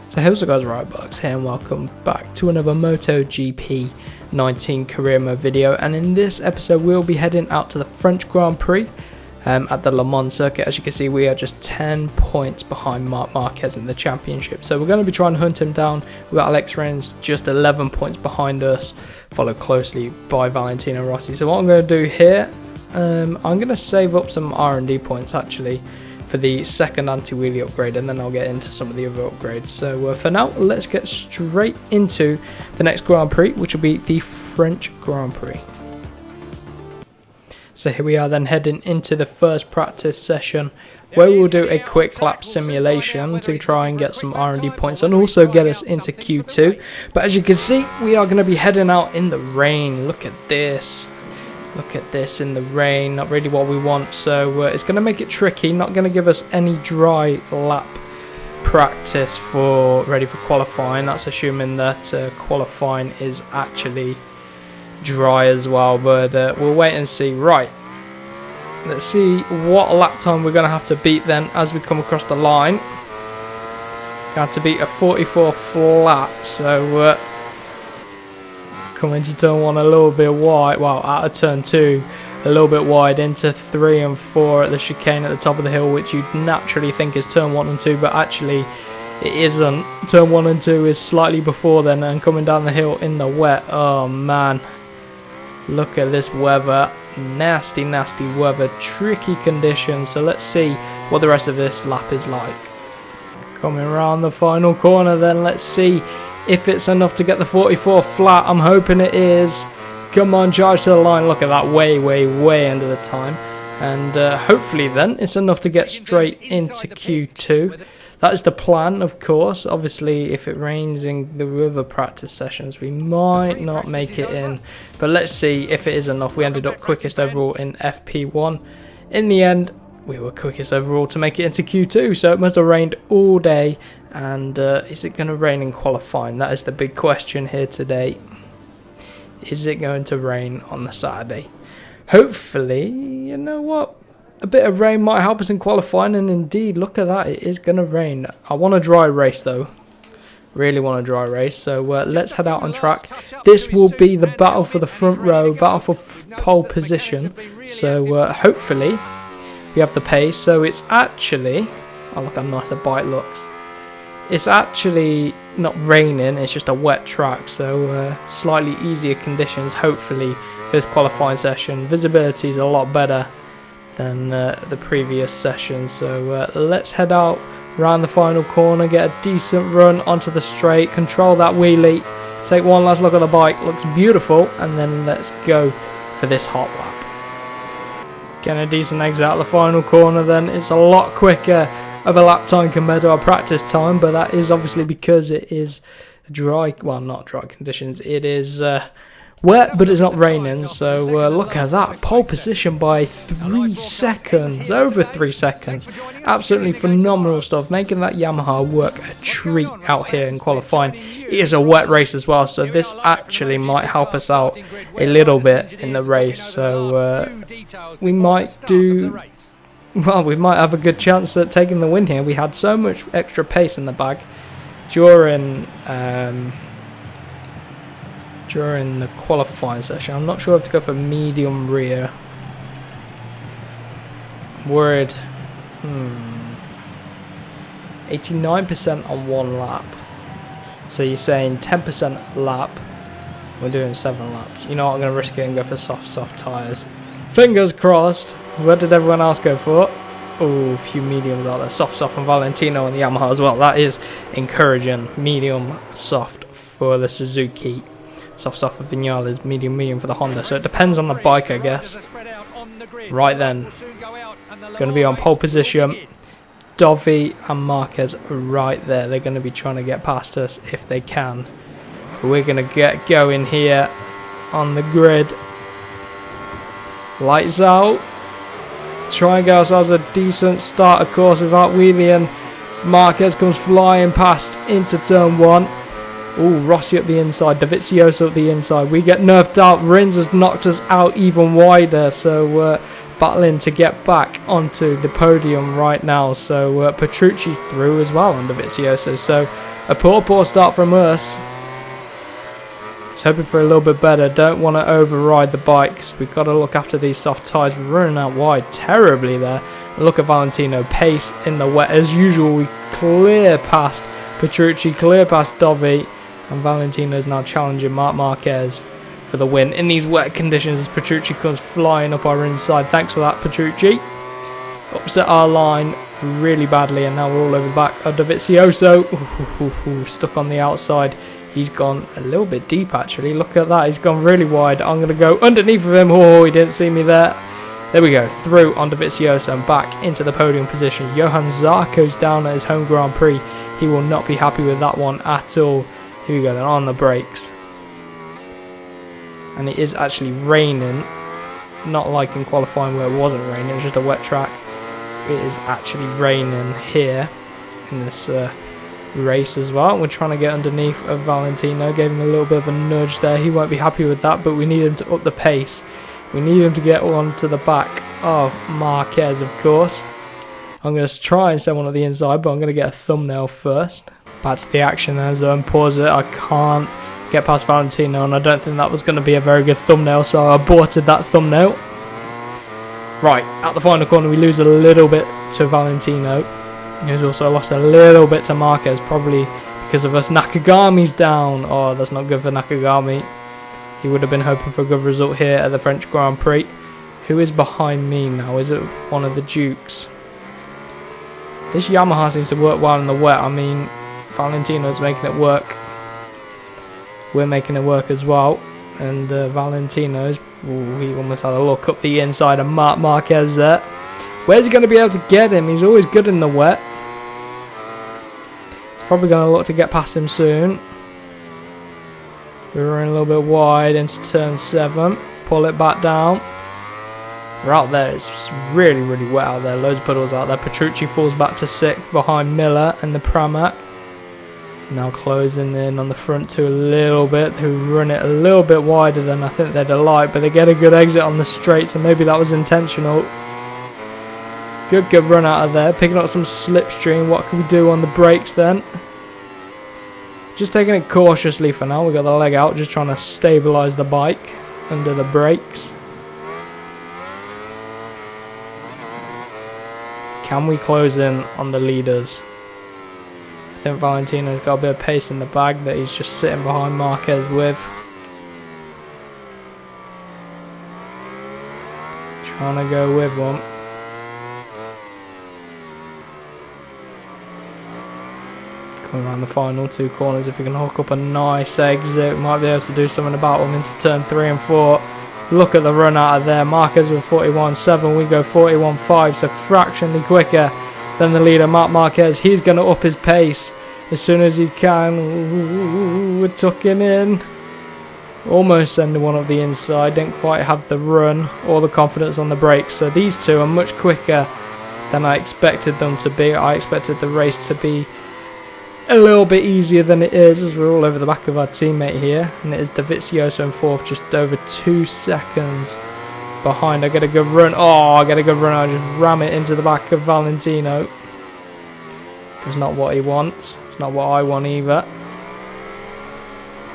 So how's it guys, Riotbox here and welcome back to another MotoGP 19 career mode video, and in this episode we'll be heading out to the French Grand Prix at the Le Mans circuit. As you can see, we are just 10 points behind MARQUEZ in the championship, so we're going to be trying to hunt him down. We've got Alex Rins just 11 points behind us, followed closely by Valentino Rossi. So what I'm going to do here, I'm going to save up some R&D points actually for the second anti-wheelie upgrade, and then I'll get into some of the other upgrades. So for now, let's get straight into the next Grand Prix, which will be the French Grand Prix. So here we are then, heading into the first practice session, where we'll do a quick lap simulation to try and get some R&D points and also get us into Q2. But as you can see, we are going to be heading out in the rain. Look at this. Look at this in the rain, not really what we want, so it's going to make it tricky, not going to give us any dry lap practice for ready for qualifying. That's assuming that qualifying is actually dry as well, but we'll wait and see. Right, let's see what lap time we're going to have to beat then as we come across the line. Going to have to beat a 44 flat, so coming to turn 1 a little bit wide, well, out of turn 2 a little bit wide, into 3 and 4 at the chicane at the top of the hill, which you'd naturally think is turn 1 and 2, but actually it isn't. Turn 1 and 2 is slightly before then, and coming down the hill in the wet. Oh man, look at this weather, nasty weather, tricky conditions. So let's see what the rest of this lap is like. Coming around the final corner then, let's see if it's enough to get the 44 flat. I'm hoping it is. Come on, charge to the line. Look at that, way under the time. And hopefully then it's enough to get straight into Q2. That is the plan, of course. Obviously, if it rains in the other practice sessions, we might not make it in. But let's see if it is enough. We ended up quickest overall in FP1. In the end, we were quickest overall to make it into Q2. So it must have rained all day. And is it going to rain in qualifying? That is the big question here today. Is it going to rain on the Saturday? Hopefully, you know what? A bit of rain might help us in qualifying, and indeed, look at that, it is going to rain. I want a dry race though. Really want a dry race, so let's head out on track. This will be the battle for the front row, battle for pole position. So hopefully we have the pace. So it's actually, oh look how nice the bike looks. It's actually not raining, it's just a wet track, so slightly easier conditions hopefully for this qualifying session. Visibility is a lot better than the previous session, so let's head out around the final corner, get a decent run onto the straight, control that wheelie, take one last look at the bike, looks beautiful, and then let's go for this hot lap. Getting a decent exit out of the final corner then. It's a lot quicker of a lap time compared to our practice time, but that is obviously because it is dry, well, not dry conditions, it is wet, but it's not raining. So look at that, pole position by 3 seconds, over 3 seconds. Absolutely phenomenal stuff, making that Yamaha work a treat out here in qualifying. It is a wet race as well, so this actually might help us out a little bit in the race. So we might do, well, we might have a good chance at taking the win here. We had so much extra pace in the bag during the qualifying session. I'm not sure if to go for medium rear. I'm worried. 89% on 1 lap. So you're saying 10% lap. We're doing 7 laps. You know what, I'm going to risk it and go for soft tyres. Fingers crossed. What did everyone else go for? Oh, a few mediums out there. Soft from Valentino and the Yamaha as well. That is encouraging. Medium, soft for the Suzuki. Soft for Vinales. Medium for the Honda. So it depends on the bike, I guess. Right then. Going to be on pole position. Dovi and MARQUEZ right there. They're going to be trying to get past us if they can. But we're going to get going here on the grid. Lights out. Try and get ourselves a decent start, of course, without wheeling. MARQUEZ comes flying past into turn 1. Ooh, Rossi up the inside, Dovizioso up the inside. We get nerfed out. Rins has knocked us out even wider, so battling to get back onto the podium right now. So Petrucci's through as well under Vizioso. So a poor start from us. Just hoping for a little bit better. Don't want to override the bikes. We've got to look after these soft tyres. We're running out wide terribly there. Look at Valentino, pace in the wet as usual. We clear past Petrucci, clear past Dovi, and Valentino is now challenging Marc Marquez for the win in these wet conditions as Petrucci comes flying up our inside. Thanks for that, Petrucci. Upset our line really badly, and now we're all over the back of Dovizioso. Stuck on the outside. He's gone a little bit deep actually. Look at that, he's gone really wide. I'm going to go underneath of him. Oh, he didn't see me there. There we go, through onto Vizioso and back into the podium position. Johan Zarco's down at his home Grand Prix. He will not be happy with that one at all. Here we go then, on the brakes. And it is actually raining. Not like in qualifying where it wasn't raining, it was just a wet track. It is actually raining here in this race as well. We're trying to get underneath of Valentino. Gave him a little bit of a nudge there. He won't be happy with that, but we need him to up the pace. We need him to get on to the back of Marquez, of course. I'm going to try and send one at the inside, but I'm going to get a thumbnail first. Back to the action there, so unpause it. I can't get past Valentino, and I don't think that was going to be a very good thumbnail, so I aborted that thumbnail. Right, at the final corner, we lose a little bit to Valentino. He's also lost a little bit to Marquez, probably because of us. Nakagami's down. Oh, that's not good for Nakagami. He would have been hoping for a good result here at the French Grand Prix. Who is behind me now? Is it one of the Dukes? This Yamaha seems to work well in the wet. I mean, Valentino's making it work. We're making it work as well. And Valentino's... Ooh, he almost had a look up the inside of Marc Marquez there. Where's he going to be able to get him? He's always good in the wet. He's probably going to look to get past him soon. We're running a little bit wide into turn 7. Pull it back down. We're out there. It's really, really wet out there. Loads of puddles out there. Petrucci falls back to 6th behind Miller and the Pramac. Now closing in on the front two a little bit. Who run it a little bit wider than I think they'd like. But they get a good exit on the straight. So maybe that was intentional. Good run out of there. Picking up some slipstream. What can we do on the brakes then? Just taking it cautiously for now. We've got the leg out, just trying to stabilise the bike under the brakes. Can we close in on the leaders? I think Valentino's got a bit of pace in the bag that he's just sitting behind Marquez with. Trying to go with one. Coming around the final 2 corners, if we can hook up a nice exit, we might be able to do something about them into turn 3 and 4. Look at the run out of there. Marquez with 41.7, we go 41.5, so fractionally quicker than the leader, Marc Marquez. He's going to up his pace as soon as he can. Ooh, we're tucking in. Almost sending one up the inside. Didn't quite have the run or the confidence on the brakes. So these two are much quicker than I expected them to be. I expected the race to be a little bit easier than it is, as we're all over the back of our teammate here, and it is Dovizioso in 4th, just over 2 seconds behind. I get a good run. Oh, I get a good run. I just ram it into the back of Valentino. It's not what he wants. It's not what I want either.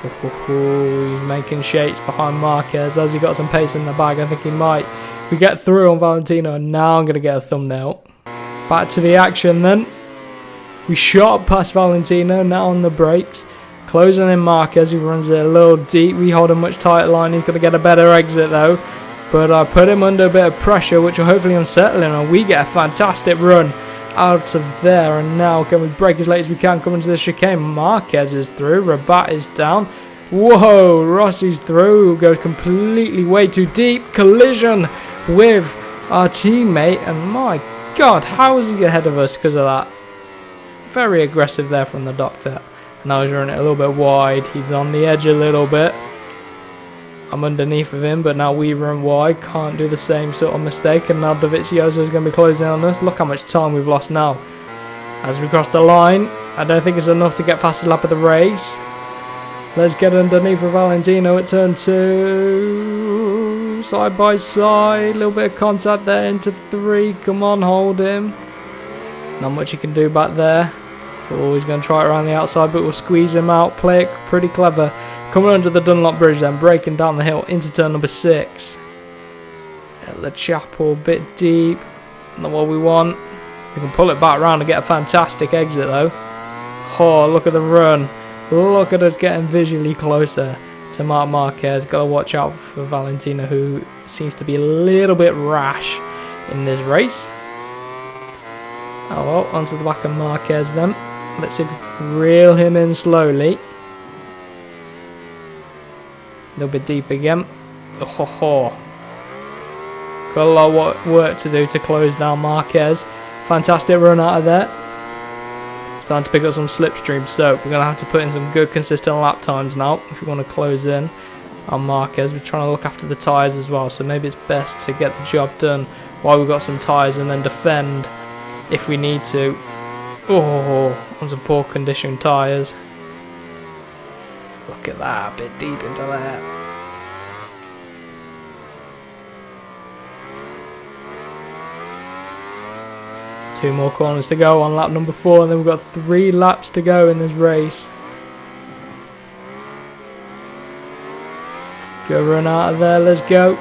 He's making shapes behind Marquez. Has he got some pace in the bag? I think he might. We get through on Valentino, and now I'm going to get a thumbnail. Back to the action then. We shot past Valentino, now on the brakes. Closing in Marquez, who runs it a little deep. We hold a much tighter line. He's going to get a better exit though. But I put him under a bit of pressure, which will hopefully unsettle him. And we get a fantastic run out of there. And now can we brake as late as we can, coming to the chicane. Marquez is through. Rabat is down. Whoa, Rossi's through. Goes completely way too deep. Collision with our teammate. And my God, how is he ahead of us because of that? Very aggressive there from the doctor. Now he's running it a little bit wide. He's on the edge a little bit. I'm underneath of him, but now we run wide. Can't do the same sort of mistake. And now Dovizioso is going to be closing on us. Look how much time we've lost now. As we cross the line, I don't think it's enough to get fastest lap of the race. Let's get underneath of Valentino at turn 2. side by side. A little bit of contact there into 3. Come on, hold him. Not much he can do back there. Oh, he's going to try it around the outside, but we'll squeeze him out. Play it pretty clever. Coming under the Dunlop Bridge then, breaking down the hill into turn number 6. At the chapel, a bit deep. Not what we want. We can pull it back around and get a fantastic exit though. Oh, look at the run. Look at us getting visually closer to Marc Marquez. Got to watch out for Valentino, who seems to be a little bit rash in this race. Oh well, onto the back of Marquez then. Let's see if we can reel him in slowly. A little bit deep again. Oh. Got a lot of work to do to close down Marquez. Fantastic run out of there. Starting to pick up some slipstream, so we're going to have to put in some good consistent lap times now if we want to close in on Marquez. We're trying to look after the tyres as well, so maybe it's best to get the job done while we've got some tyres and then defend if we need to. Oh, on some poor condition tyres. Look at that, a bit deep into there. Two more corners to go on lap number 4, and then we've got 3 laps to go in this race. Go run out of there, let's go.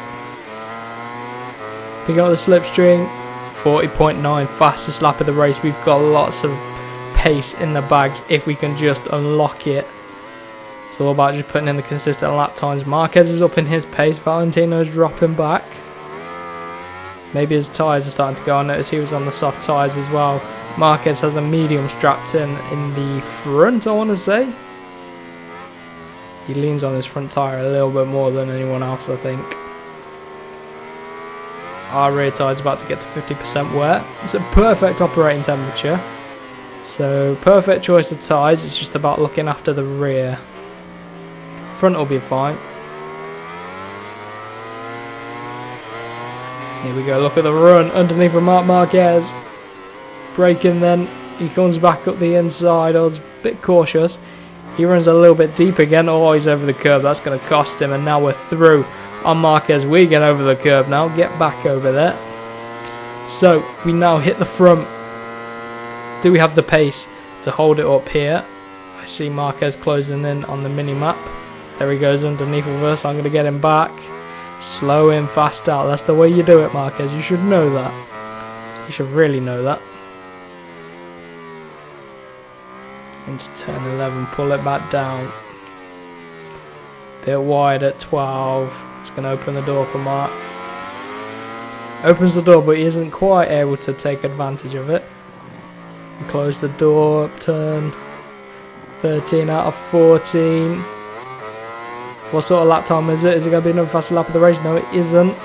Pick up the slipstream. 40.9, fastest lap of the race. We've got lots of pace in the bags if we can just unlock it. It's all about just putting in the consistent lap times. Marquez is up in his pace. Valentino's dropping back. Maybe his tyres are starting to go. I noticed he was on the soft tyres as well. Marquez has a medium strapped in the front, I want to say. He leans on his front tyre a little bit more than anyone else, I think. Our rear tyre is about to get to 50% wet. It's a perfect operating temperature. So, perfect choice of tyres. It's just about looking after the rear. Front will be fine. Here we go, look at the run underneath from Marc Marquez. Braking then, he comes back up the inside. I was a bit cautious. He runs a little bit deep again. Oh, he's over the curb, that's going to cost him. And now we're through on Marquez. We get over the curb now, get back over there. So, we now hit the front. Do we have the pace to hold it up here? I see Marquez closing in on the mini-map. There he goes underneath of us. I'm going to get him back. Slow in, fast out. That's the way you do it, Marquez. You should know that. You should really know that. Into turn 11. Pull it back down. Bit wide at 12. It's going to open the door for Marc. Opens the door, but he isn't quite able to take advantage of it. We close the door. Turn 13 out of 14. What sort of lap time is it? Is it going to be another faster lap of the race? No, it isn't.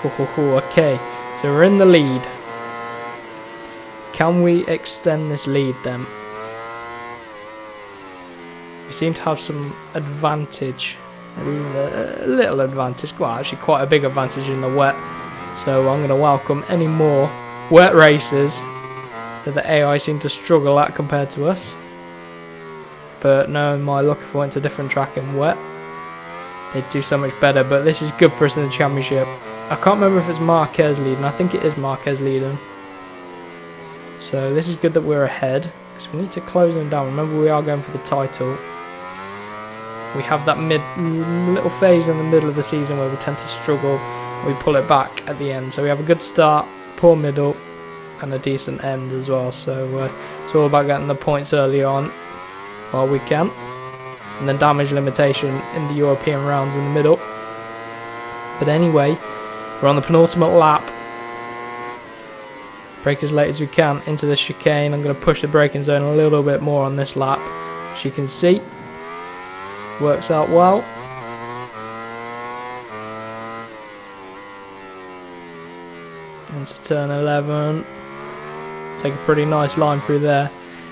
Okay, so we're in the lead. Can we extend this lead then? We seem to have some advantage. A little advantage. Well, actually quite a big advantage in the wet. So I'm going to welcome any more wet races that the AI seem to struggle at compared to us. But knowing my luck, if I went to a different track in wet, they'd do so much better. But this is good for us in the championship. I can't remember if it's Marquez leading. I think it is Marquez leading. So this is good that we're ahead, because we need to close them down. Remember, we are going for the title. We have that little phase in the middle of the season where we tend to struggle. We pull it back at the end. So we have a good start, poor middle, and a decent end as well. So it's all about getting the points early on while we can, and then damage limitation in the European rounds in the middle. But anyway, we're on the penultimate lap. Brake as late as we can into the chicane. I'm going to push the braking zone a little bit more on this lap, as you can see. Works out well. Into turn 11. Take a pretty nice line through there.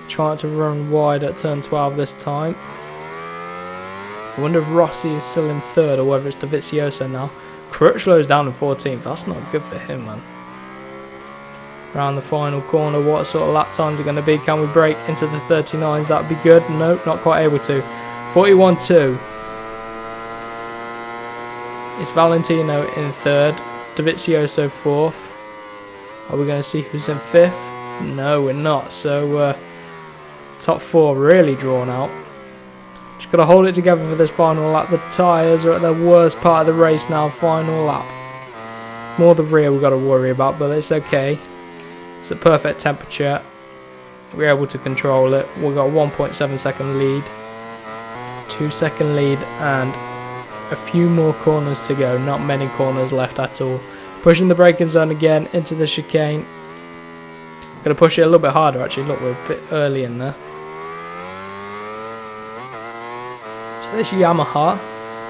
Trying to run wide at turn 12 this time. I wonder if Rossi is still in 3rd or whether it's Dovizioso now. Crutchlow's down in 14th. That's not good for him, man. Around the final corner, what sort of lap times are going to be? Can we break into the 39s? That would be good. Nope, not quite able to. 41.2. It's Valentino in 3rd, Dovizioso 4th. Are we going to see who's in 5th? No, we're not. So top 4 really drawn out. Just got to hold it together for this final lap. The tyres are at the worst part of the race now, final lap. It's more the rear we've got to worry about, but it's okay. It's a perfect temperature. We're able to control it. We've got a 1.7 second lead, 2 second lead, and a few more corners to go. Not many corners left at all. Pushing the braking zone again into the chicane. Gonna push it a little bit harder actually. Look, we're a bit early in there. So this Yamaha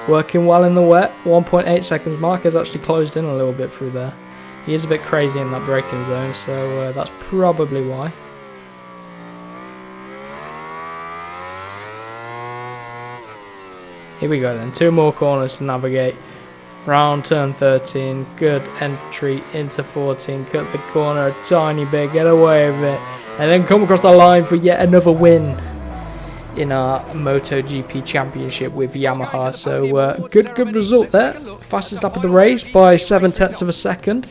working well in the wet. 1.8 seconds. Marquez actually closed in a little bit through there. He is a bit crazy in that braking zone, so that's probably why. Here we go then, 2 more corners to navigate. Round turn 13, good entry into 14, cut the corner a tiny bit, get away with it, and then come across the line for yet another win in our MotoGP Championship with Yamaha. So good result there. Fastest lap of the race by 7/10 of a second.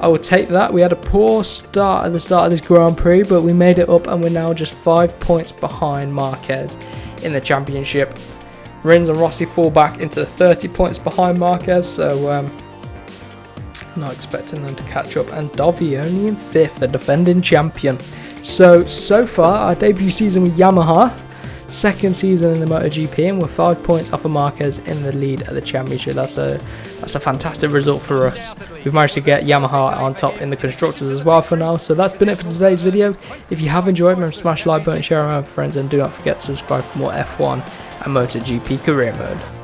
I will take that. We had a poor start at the start of this Grand Prix, but we made it up and we're now just 5 points behind Marquez in the championship. Rins and Rossi fall back into 30 points behind Marquez, so not expecting them to catch up. And Dovi only in 5th, the defending champion. So far, our debut season with Yamaha, 2nd season in the MotoGP, and we're 5 points off of Marquez in the lead at the championship. That's a fantastic result for us. We've managed to get Yamaha on top in the constructors as well for now. So that's been it for today's video. If you have enjoyed, remember to smash the like button, share around with friends, and do not forget to subscribe for more F1 and MotoGP career mode.